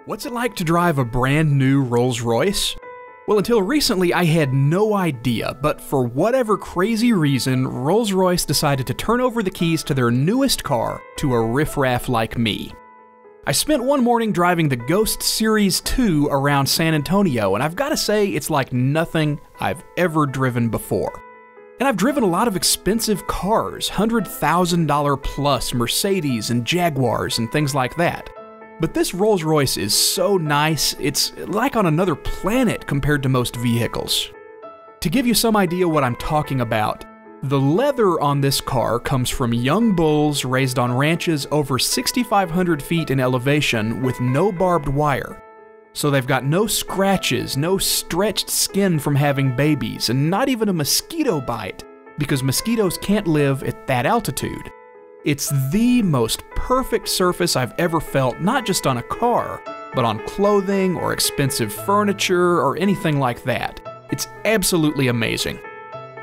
What's it like to drive a brand new Rolls-Royce? Well, until recently I had no idea, but for whatever crazy reason, Rolls-Royce decided to turn over the keys to their newest car to a riffraff like me. I spent one morning driving the Ghost Series 2 around San Antonio, and I've got to say it's like nothing I've ever driven before. And I've driven a lot of expensive cars, $100,000 plus Mercedes and Jaguars and things like that. But this Rolls-Royce is so nice, it's like on another planet compared to most vehicles. To give you some idea what I'm talking about, the leather on this car comes from young bulls raised on ranches over 6,500 feet in elevation with no barbed wire. So they've got no scratches, no stretched skin from having babies, and not even a mosquito bite, because mosquitoes can't live at that altitude. It's the most perfect surface I've ever felt, not just on a car, but on clothing or expensive furniture or anything like that. It's absolutely amazing.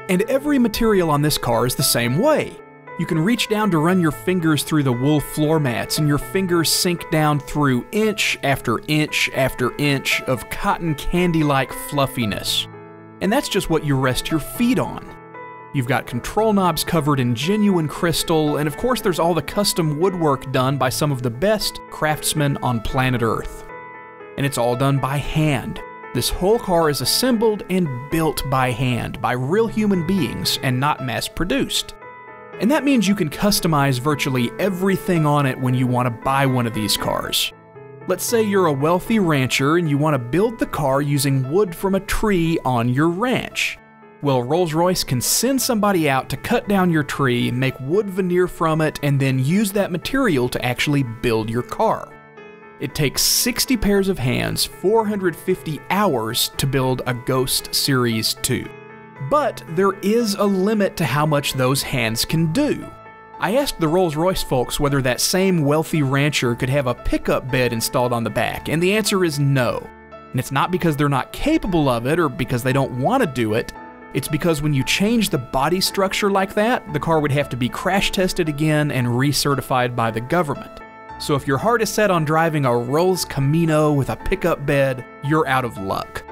And every material on this car is the same way. You can reach down to run your fingers through the wool floor mats, and your fingers sink down through inch after inch after inch of cotton candy-like fluffiness. And that's just what you rest your feet on. You've got control knobs covered in genuine crystal, and of course there's all the custom woodwork done by some of the best craftsmen on planet Earth. And it's all done by hand. This whole car is assembled and built by hand, by real human beings, and not mass-produced. And that means you can customize virtually everything on it when you want to buy one of these cars. Let's say you're a wealthy rancher and you want to build the car using wood from a tree on your ranch. Well, Rolls-Royce can send somebody out to cut down your tree, make wood veneer from it, and then use that material to actually build your car. It takes 60 pairs of hands, 450 hours to build a Ghost Series 2. But there is a limit to how much those hands can do. I asked the Rolls-Royce folks whether that same wealthy rancher could have a pickup bed installed on the back, and the answer is no. And it's not because they're not capable of it or because they don't want to do it. It's because when you change the body structure like that, the car would have to be crash tested again and recertified by the government. So if your heart is set on driving a Rolls Camino with a pickup bed, you're out of luck.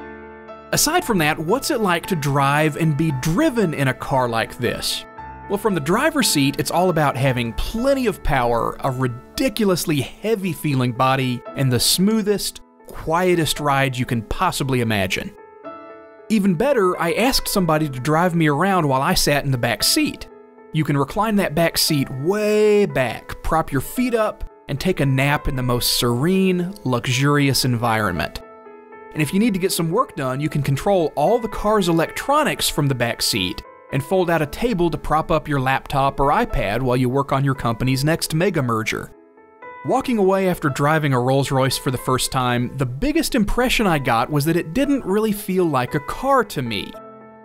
Aside from that, what's it like to drive and be driven in a car like this? Well, from the driver's seat, it's all about having plenty of power, a ridiculously heavy-feeling body, and the smoothest, quietest ride you can possibly imagine. Even better, I asked somebody to drive me around while I sat in the back seat. You can recline that back seat way back, prop your feet up, and take a nap in the most serene, luxurious environment. And if you need to get some work done, you can control all the car's electronics from the back seat and fold out a table to prop up your laptop or iPad while you work on your company's next mega merger. Walking away after driving a Rolls-Royce for the first time, the biggest impression I got was that it didn't really feel like a car to me.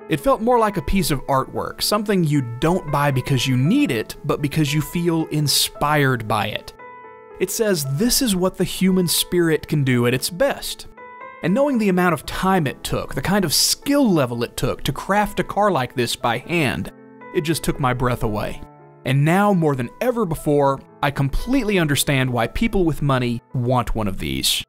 It felt more like a piece of artwork, something you don't buy because you need it, but because you feel inspired by it. It says this is what the human spirit can do at its best. And knowing the amount of time it took, the kind of skill level it took to craft a car like this by hand, it just took my breath away. And now, more than ever before, I completely understand why people with money want one of these.